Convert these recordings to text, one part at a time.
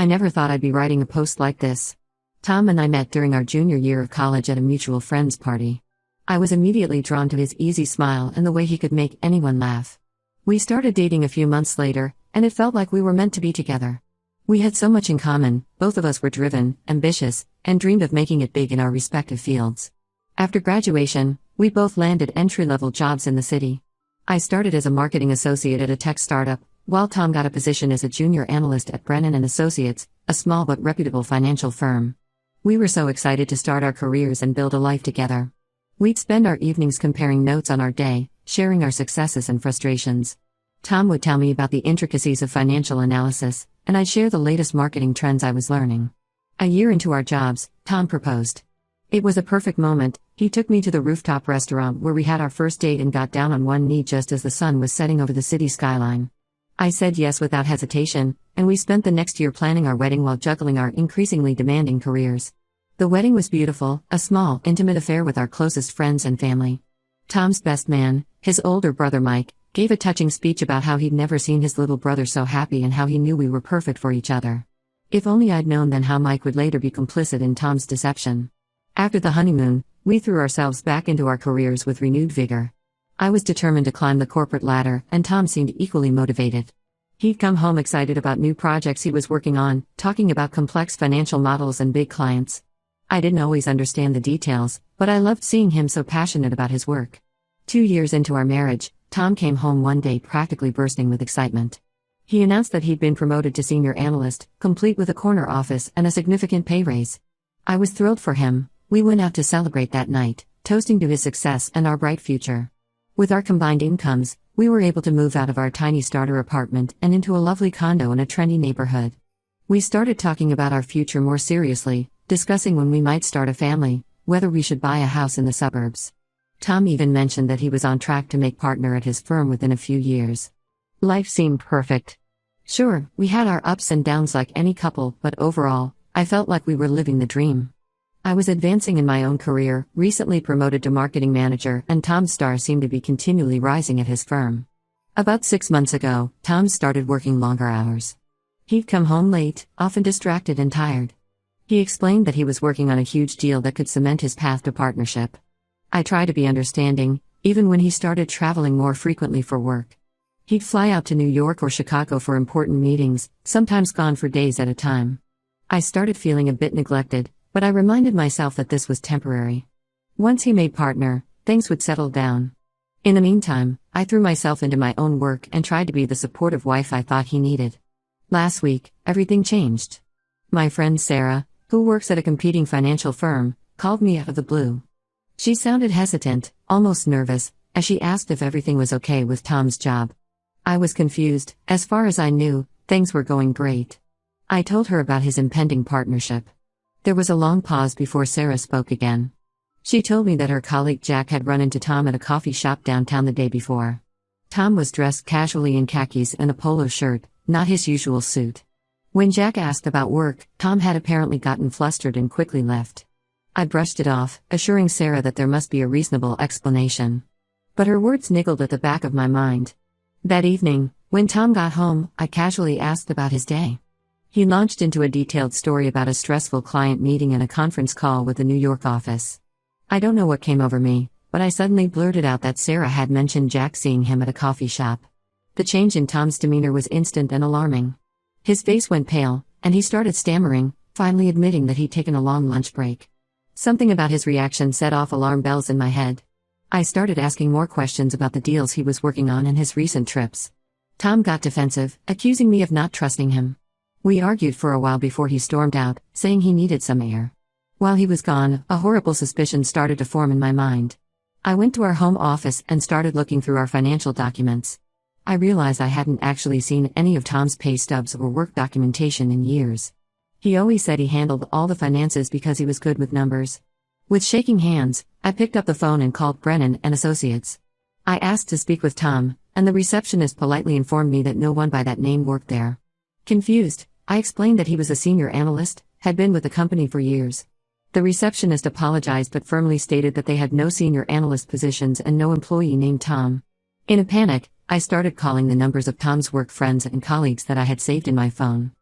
I never thought I'd be writing a post like this. Tom and I met during our junior year of college at a mutual friends party. I was immediately drawn to his easy smile and the way he could make anyone laugh. We started dating a few months later, and it felt like we were meant to be together. We had so much in common, both of us were driven, ambitious, and dreamed of making it big in our respective fields. After graduation, we both landed entry-level jobs in the city. I started as a marketing associate at a tech startup, while Tom got a position as a junior analyst at Brennan & Associates, a small but reputable financial firm. We were so excited to start our careers and build a life together. We'd spend our evenings comparing notes on our day, sharing our successes and frustrations. Tom would tell me about the intricacies of financial analysis, and I'd share the latest marketing trends I was learning. A year into our jobs, Tom proposed. It was a perfect moment. He took me to the rooftop restaurant where we had our first date and got down on one knee just as the sun was setting over the city skyline. I said yes without hesitation, and we spent the next year planning our wedding while juggling our increasingly demanding careers. The wedding was beautiful, a small, intimate affair with our closest friends and family. Tom's best man, his older brother Mike, gave a touching speech about how he'd never seen his little brother so happy and how he knew we were perfect for each other. If only I'd known then how Mike would later be complicit in Tom's deception. After the honeymoon, we threw ourselves back into our careers with renewed vigor. I was determined to climb the corporate ladder, and Tom seemed equally motivated. He'd come home excited about new projects he was working on, talking about complex financial models and big clients. I didn't always understand the details, but I loved seeing him so passionate about his work. 2 years into our marriage, Tom came home one day practically bursting with excitement. He announced that he'd been promoted to senior analyst, complete with a corner office and a significant pay raise. I was thrilled for him. We went out to celebrate that night, toasting to his success and our bright future. With our combined incomes, we were able to move out of our tiny starter apartment and into a lovely condo in a trendy neighborhood. We started talking about our future more seriously, discussing when we might start a family, whether we should buy a house in the suburbs. Tom even mentioned that he was on track to make partner at his firm within a few years. Life seemed perfect. Sure, we had our ups and downs like any couple, but overall, I felt like we were living the dream. I was advancing in my own career, recently promoted to marketing manager, and Tom's star seemed to be continually rising at his firm. About 6 months ago, Tom started working longer hours. He'd come home late, often distracted and tired. He explained that he was working on a huge deal that could cement his path to partnership. I tried to be understanding, even when he started traveling more frequently for work. He'd fly out to New York or Chicago for important meetings, sometimes gone for days at a time. I started feeling a bit neglected, but I reminded myself that this was temporary. Once he made partner, things would settle down. In the meantime, I threw myself into my own work and tried to be the supportive wife I thought he needed. Last week, everything changed. My friend Sarah, who works at a competing financial firm, called me out of the blue. She sounded hesitant, almost nervous, as she asked if everything was okay with Tom's job. I was confused. As far as I knew, things were going great. I told her about his impending partnership. There was a long pause before Sarah spoke again. She told me that her colleague Jack had run into Tom at a coffee shop downtown the day before. Tom was dressed casually in khakis and a polo shirt, not his usual suit. When Jack asked about work, Tom had apparently gotten flustered and quickly left. I brushed it off, assuring Sarah that there must be a reasonable explanation. But her words niggled at the back of my mind. That evening, when Tom got home, I casually asked about his day. He launched into a detailed story about a stressful client meeting and a conference call with the New York office. I don't know what came over me, but I suddenly blurted out that Sarah had mentioned Jack seeing him at a coffee shop. The change in Tom's demeanor was instant and alarming. His face went pale, and he started stammering, finally admitting that he'd taken a long lunch break. Something about his reaction set off alarm bells in my head. I started asking more questions about the deals he was working on and his recent trips. Tom got defensive, accusing me of not trusting him. We argued for a while before he stormed out, saying he needed some air. While he was gone, a horrible suspicion started to form in my mind. I went to our home office and started looking through our financial documents. I realized I hadn't actually seen any of Tom's pay stubs or work documentation in years. He always said he handled all the finances because he was good with numbers. With shaking hands, I picked up the phone and called Brennan & Associates. I asked to speak with Tom, and the receptionist politely informed me that no one by that name worked there. Confused, I explained that he was a senior analyst, had been with the company for years. The receptionist apologized but firmly stated that they had no senior analyst positions and no employee named Tom. In a panic, I started calling the numbers of Tom's work friends and colleagues that I had saved in my phone.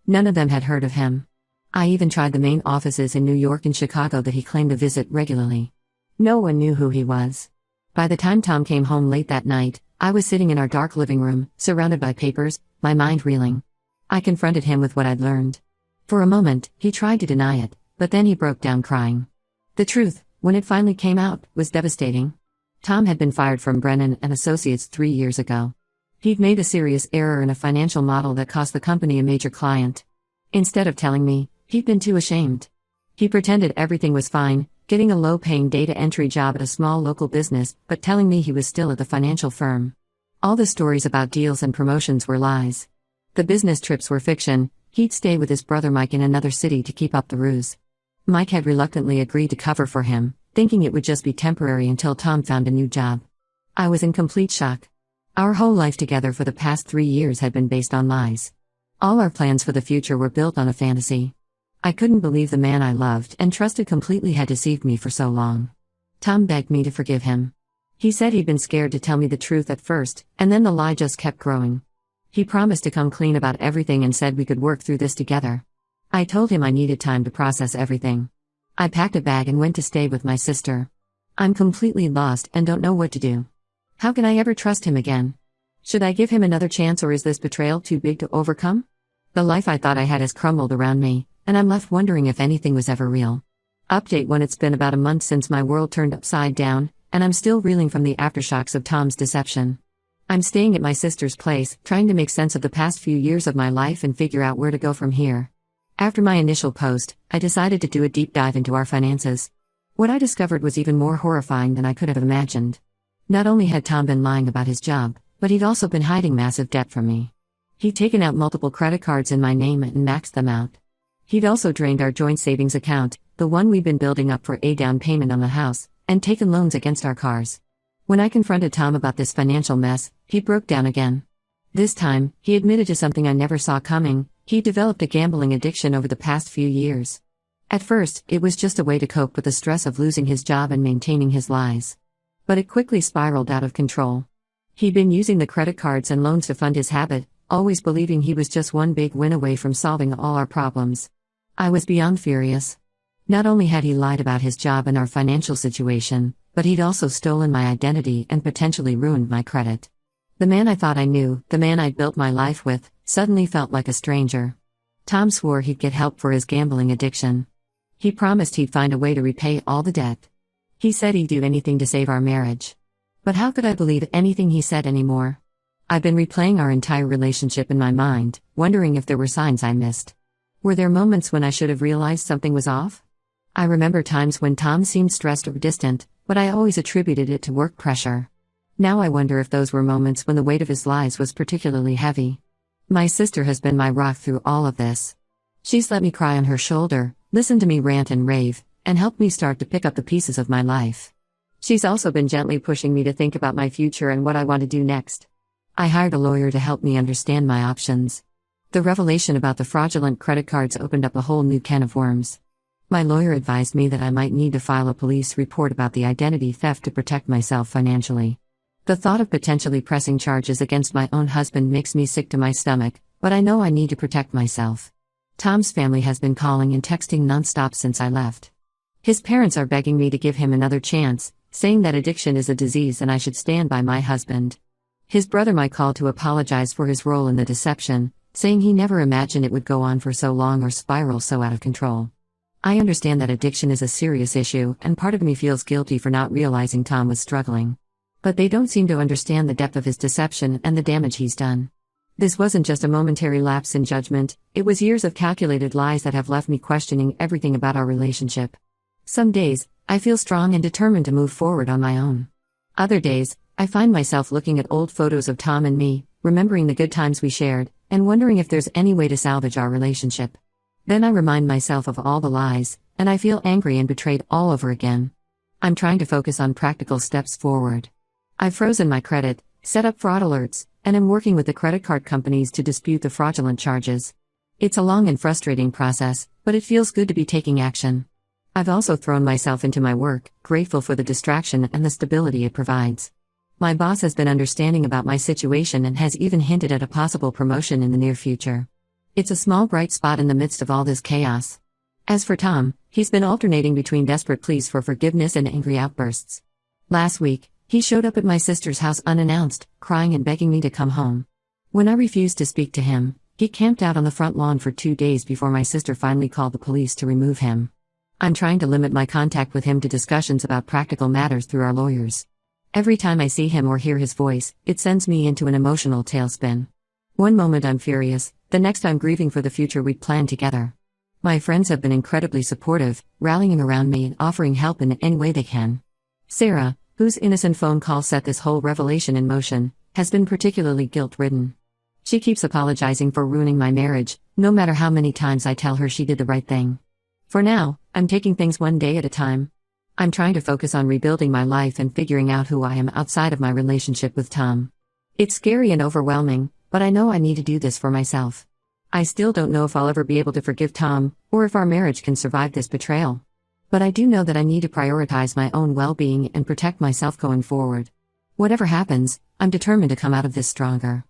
None of them had heard of him. I even tried the main offices in New York and Chicago that he claimed to visit regularly. No one knew who he was. By the time Tom came home late that night, I was sitting in our dark living room, surrounded by papers, my mind reeling. I confronted him with what I'd learned. For a moment, he tried to deny it, but then he broke down crying. The truth, when it finally came out, was devastating. Tom had been fired from Brennan and Associates 3 years ago. He'd made a serious error in a financial model that cost the company a major client. Instead of telling me, he'd been too ashamed. He pretended everything was fine, getting a low-paying data entry job at a small local business, but telling me he was still at the financial firm. All the stories about deals and promotions were lies. The business trips were fiction. He'd stay with his brother Mike in another city to keep up the ruse. Mike had reluctantly agreed to cover for him, thinking it would just be temporary until Tom found a new job. I was in complete shock. Our whole life together for the past 3 years had been based on lies. All our plans for the future were built on a fantasy. I couldn't believe the man I loved and trusted completely had deceived me for so long. Tom begged me to forgive him. He said he'd been scared to tell me the truth at first, and then the lie just kept growing. He promised to come clean about everything and said we could work through this together. I told him I needed time to process everything. I packed a bag and went to stay with my sister. I'm completely lost and don't know what to do. How can I ever trust him again? Should I give him another chance, or is this betrayal too big to overcome? The life I thought I had has crumbled around me, and I'm left wondering if anything was ever real. Update: when it's been about a month since my world turned upside down, and I'm still reeling from the aftershocks of Tom's deception. I'm staying at my sister's place, trying to make sense of the past few years of my life and figure out where to go from here. After my initial post, I decided to do a deep dive into our finances. What I discovered was even more horrifying than I could have imagined. Not only had Tom been lying about his job, but he'd also been hiding massive debt from me. He'd taken out multiple credit cards in my name and maxed them out. He'd also drained our joint savings account, the one we'd been building up for a down payment on the house, and taken loans against our cars. When I confronted Tom about this financial mess, he broke down again. This time, he admitted to something I never saw coming: he developed a gambling addiction over the past few years. At first, it was just a way to cope with the stress of losing his job and maintaining his lies. But it quickly spiraled out of control. He'd been using the credit cards and loans to fund his habit, always believing he was just one big win away from solving all our problems. I was beyond furious. Not only had he lied about his job and our financial situation, but he'd also stolen my identity and potentially ruined my credit. The man I thought I knew, the man I'd built my life with, suddenly felt like a stranger. Tom swore he'd get help for his gambling addiction. He promised he'd find a way to repay all the debt. He said he'd do anything to save our marriage. But how could I believe anything he said anymore? I've been replaying our entire relationship in my mind, wondering if there were signs I missed. Were there moments when I should have realized something was off? I remember times when Tom seemed stressed or distant, but I always attributed it to work pressure. Now I wonder if those were moments when the weight of his lies was particularly heavy. My sister has been my rock through all of this. She's let me cry on her shoulder, listened to me rant and rave, and helped me start to pick up the pieces of my life. She's also been gently pushing me to think about my future and what I want to do next. I hired a lawyer to help me understand my options. The revelation about the fraudulent credit cards opened up a whole new can of worms. My lawyer advised me that I might need to file a police report about the identity theft to protect myself financially. The thought of potentially pressing charges against my own husband makes me sick to my stomach, but I know I need to protect myself. Tom's family has been calling and texting nonstop since I left. His parents are begging me to give him another chance, saying that addiction is a disease and I should stand by my husband. His brother Mike called to apologize for his role in the deception, saying he never imagined it would go on for so long or spiral so out of control. I understand that addiction is a serious issue, and part of me feels guilty for not realizing Tom was struggling. But they don't seem to understand the depth of his deception and the damage he's done. This wasn't just a momentary lapse in judgment, it was years of calculated lies that have left me questioning everything about our relationship. Some days, I feel strong and determined to move forward on my own. Other days, I find myself looking at old photos of Tom and me, remembering the good times we shared, and wondering if there's any way to salvage our relationship. Then I remind myself of all the lies, and I feel angry and betrayed all over again. I'm trying to focus on practical steps forward. I've frozen my credit, set up fraud alerts, and am working with the credit card companies to dispute the fraudulent charges. It's a long and frustrating process, but it feels good to be taking action. I've also thrown myself into my work, grateful for the distraction and the stability it provides. My boss has been understanding about my situation and has even hinted at a possible promotion in the near future. It's a small bright spot in the midst of all this chaos. As for Tom, he's been alternating between desperate pleas for forgiveness and angry outbursts. Last week, he showed up at my sister's house unannounced, crying and begging me to come home. When I refused to speak to him, he camped out on the front lawn for 2 days before my sister finally called the police to remove him. I'm trying to limit my contact with him to discussions about practical matters through our lawyers. Every time I see him or hear his voice, it sends me into an emotional tailspin. One moment I'm furious, the next I'm grieving for the future we'd planned together. My friends have been incredibly supportive, rallying around me and offering help in any way they can. Sarah, whose innocent phone call set this whole revelation in motion, has been particularly guilt-ridden. She keeps apologizing for ruining my marriage, no matter how many times I tell her she did the right thing. For now, I'm taking things one day at a time. I'm trying to focus on rebuilding my life and figuring out who I am outside of my relationship with Tom. It's scary and overwhelming, but I know I need to do this for myself. I still don't know if I'll ever be able to forgive Tom, or if our marriage can survive this betrayal. But I do know that I need to prioritize my own well-being and protect myself going forward. Whatever happens, I'm determined to come out of this stronger.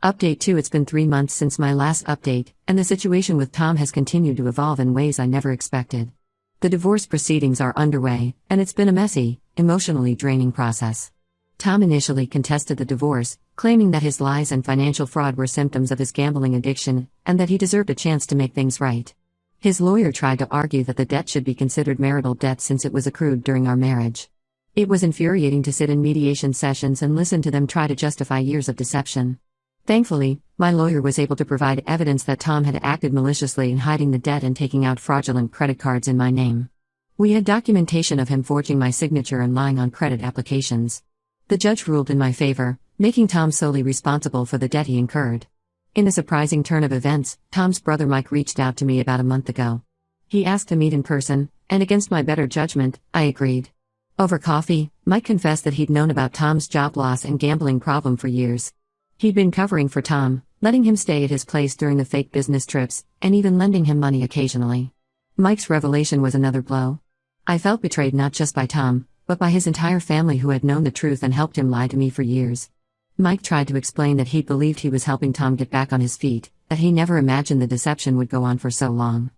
Update 2: It's been 3 months since my last update, and the situation with Tom has continued to evolve in ways I never expected. The divorce proceedings are underway, and it's been a messy, emotionally draining process. Tom initially contested the divorce, claiming that his lies and financial fraud were symptoms of his gambling addiction, and that he deserved a chance to make things right. His lawyer tried to argue that the debt should be considered marital debt since it was accrued during our marriage. It was infuriating to sit in mediation sessions and listen to them try to justify years of deception. Thankfully, my lawyer was able to provide evidence that Tom had acted maliciously in hiding the debt and taking out fraudulent credit cards in my name. We had documentation of him forging my signature and lying on credit applications. The judge ruled in my favor, making Tom solely responsible for the debt he incurred. In a surprising turn of events, Tom's brother Mike reached out to me about a month ago. He asked to meet in person, and against my better judgment, I agreed. Over coffee, Mike confessed that he'd known about Tom's job loss and gambling problem for years. He'd been covering for Tom, letting him stay at his place during the fake business trips, and even lending him money occasionally. Mike's revelation was another blow. I felt betrayed not just by Tom, but by his entire family who had known the truth and helped him lie to me for years. Mike tried to explain that he believed he was helping Tom get back on his feet, that he never imagined the deception would go on for so long.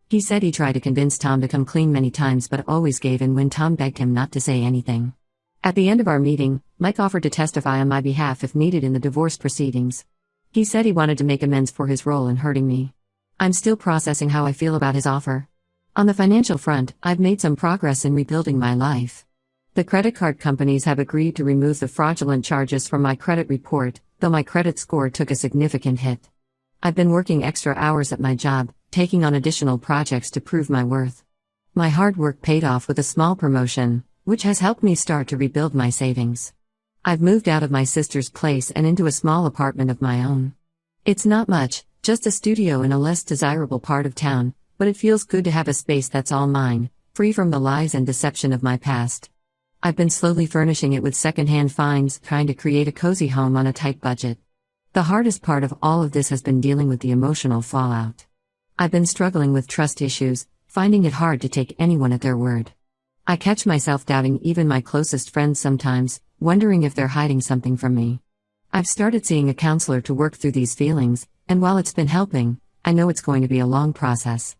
He said he tried to convince Tom to come clean many times but always gave in when Tom begged him not to say anything. At the end of our meeting, Mike offered to testify on my behalf if needed in the divorce proceedings. He said he wanted to make amends for his role in hurting me. I'm still processing how I feel about his offer. On the financial front, I've made some progress in rebuilding my life. The credit card companies have agreed to remove the fraudulent charges from my credit report, though my credit score took a significant hit. I've been working extra hours at my job, taking on additional projects to prove my worth. My hard work paid off with a small promotion, which has helped me start to rebuild my savings. I've moved out of my sister's place and into a small apartment of my own. It's not much, just a studio in a less desirable part of town, but it feels good to have a space that's all mine, free from the lies and deception of my past. I've been slowly furnishing it with secondhand finds, trying to create a cozy home on a tight budget. The hardest part of all of this has been dealing with the emotional fallout. I've been struggling with trust issues, finding it hard to take anyone at their word. I catch myself doubting even my closest friends sometimes, wondering if they're hiding something from me. I've started seeing a counselor to work through these feelings, and while it's been helping, I know it's going to be a long process.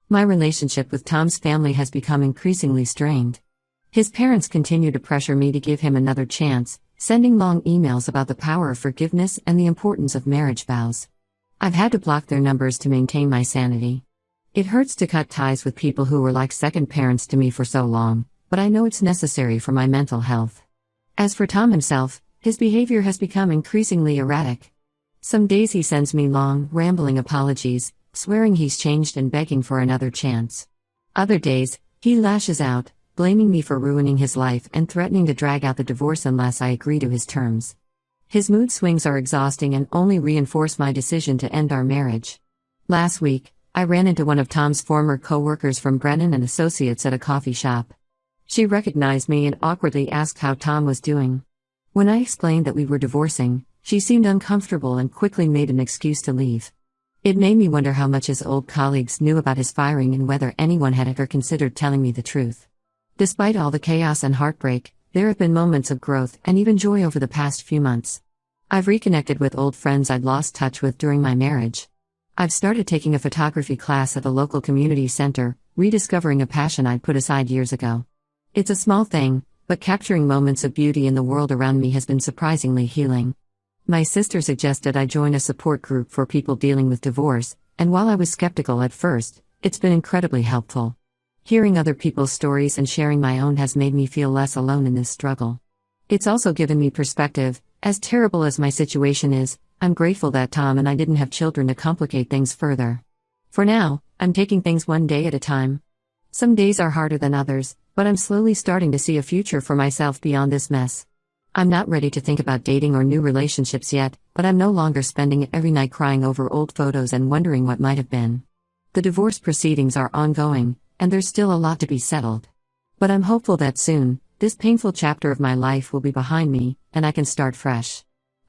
My relationship with Tom's family has become increasingly strained. His parents continue to pressure me to give him another chance, sending long emails about the power of forgiveness and the importance of marriage vows. I've had to block their numbers to maintain my sanity. It hurts to cut ties with people who were like second parents to me for so long, but I know it's necessary for my mental health. As for Tom himself, his behavior has become increasingly erratic. Some days he sends me long, rambling apologies, swearing he's changed and begging for another chance. Other days, he lashes out, blaming me for ruining his life and threatening to drag out the divorce unless I agree to his terms. His mood swings are exhausting and only reinforce my decision to end our marriage. Last week, I ran into one of Tom's former co-workers from Brennan and Associates at a coffee shop. She recognized me and awkwardly asked how Tom was doing. When I explained that we were divorcing, she seemed uncomfortable and quickly made an excuse to leave. It made me wonder how much his old colleagues knew about his firing and whether anyone had ever considered telling me the truth. Despite all the chaos and heartbreak, there have been moments of growth and even joy over the past few months. I've reconnected with old friends I'd lost touch with during my marriage. I've started taking a photography class at the local community center, rediscovering a passion I'd put aside years ago. It's a small thing, but capturing moments of beauty in the world around me has been surprisingly healing. My sister suggested I join a support group for people dealing with divorce, and while I was skeptical at first, it's been incredibly helpful. Hearing other people's stories and sharing my own has made me feel less alone in this struggle. It's also given me perspective. As terrible as my situation is, I'm grateful that Tom and I didn't have children to complicate things further. For now, I'm taking things one day at a time. Some days are harder than others, but I'm slowly starting to see a future for myself beyond this mess. I'm not ready to think about dating or new relationships yet, but I'm no longer spending every night crying over old photos and wondering what might have been. The divorce proceedings are ongoing, and there's still a lot to be settled. But I'm hopeful that soon, this painful chapter of my life will be behind me, and I can start fresh.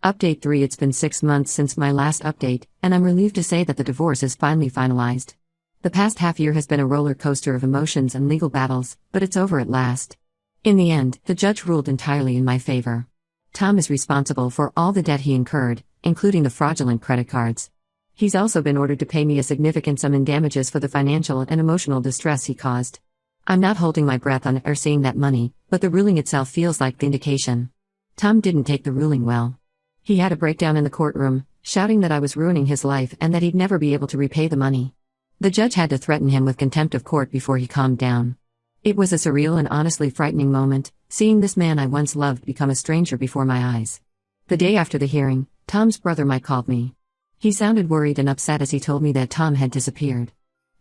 Update 3. It's been 6 months since my last update, and I'm relieved to say that the divorce is finally finalized. The past half year has been a roller coaster of emotions and legal battles, but it's over at last. In the end, the judge ruled entirely in my favor. Tom is responsible for all the debt he incurred, including the fraudulent credit cards. He's also been ordered to pay me a significant sum in damages for the financial and emotional distress he caused. I'm not holding my breath on or seeing that money, but the ruling itself feels like vindication. Tom didn't take the ruling well. He had a breakdown in the courtroom, shouting that I was ruining his life and that he'd never be able to repay the money. The judge had to threaten him with contempt of court before he calmed down. It was a surreal and honestly frightening moment, seeing this man I once loved become a stranger before my eyes. The day after the hearing, Tom's brother Mike called me. He sounded worried and upset as he told me that Tom had disappeared.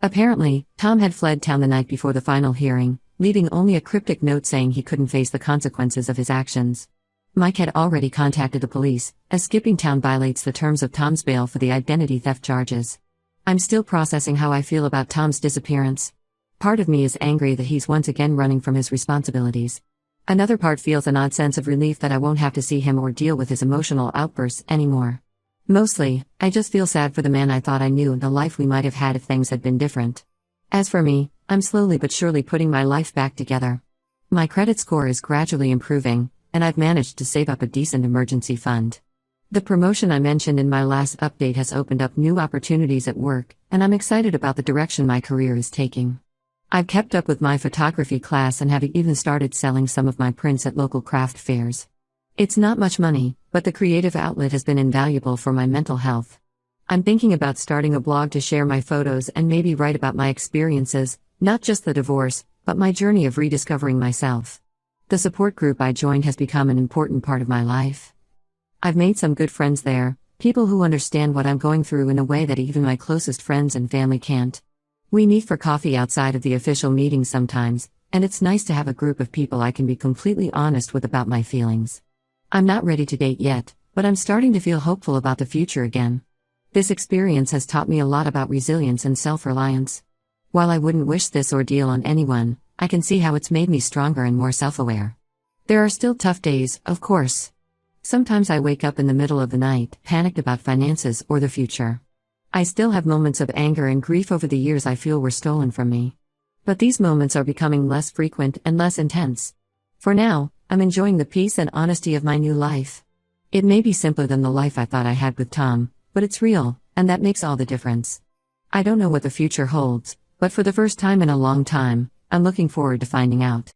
Apparently, Tom had fled town the night before the final hearing, leaving only a cryptic note saying he couldn't face the consequences of his actions. Mike had already contacted the police, as skipping town violates the terms of Tom's bail for the identity theft charges. I'm still processing how I feel about Tom's disappearance. Part of me is angry that he's once again running from his responsibilities. Another part feels an odd sense of relief that I won't have to see him or deal with his emotional outbursts anymore. Mostly, I just feel sad for the man I thought I knew and the life we might have had if things had been different. As for me, I'm slowly but surely putting my life back together. My credit score is gradually improving, and I've managed to save up a decent emergency fund. The promotion I mentioned in my last update has opened up new opportunities at work, and I'm excited about the direction my career is taking. I've kept up with my photography class and have even started selling some of my prints at local craft fairs. It's not much money, but the creative outlet has been invaluable for my mental health. I'm thinking about starting a blog to share my photos and maybe write about my experiences, not just the divorce, but my journey of rediscovering myself. The support group I joined has become an important part of my life. I've made some good friends there, people who understand what I'm going through in a way that even my closest friends and family can't. We meet for coffee outside of the official meetings sometimes, and it's nice to have a group of people I can be completely honest with about my feelings. I'm not ready to date yet, but I'm starting to feel hopeful about the future again. This experience has taught me a lot about resilience and self-reliance. While I wouldn't wish this ordeal on anyone, I can see how it's made me stronger and more self-aware. There are still tough days, of course. Sometimes I wake up in the middle of the night, panicked about finances or the future. I still have moments of anger and grief over the years I feel were stolen from me. But these moments are becoming less frequent and less intense. For now, I'm enjoying the peace and honesty of my new life. It may be simpler than the life I thought I had with Tom, but it's real, and that makes all the difference. I don't know what the future holds, but for the first time in a long time, I'm looking forward to finding out.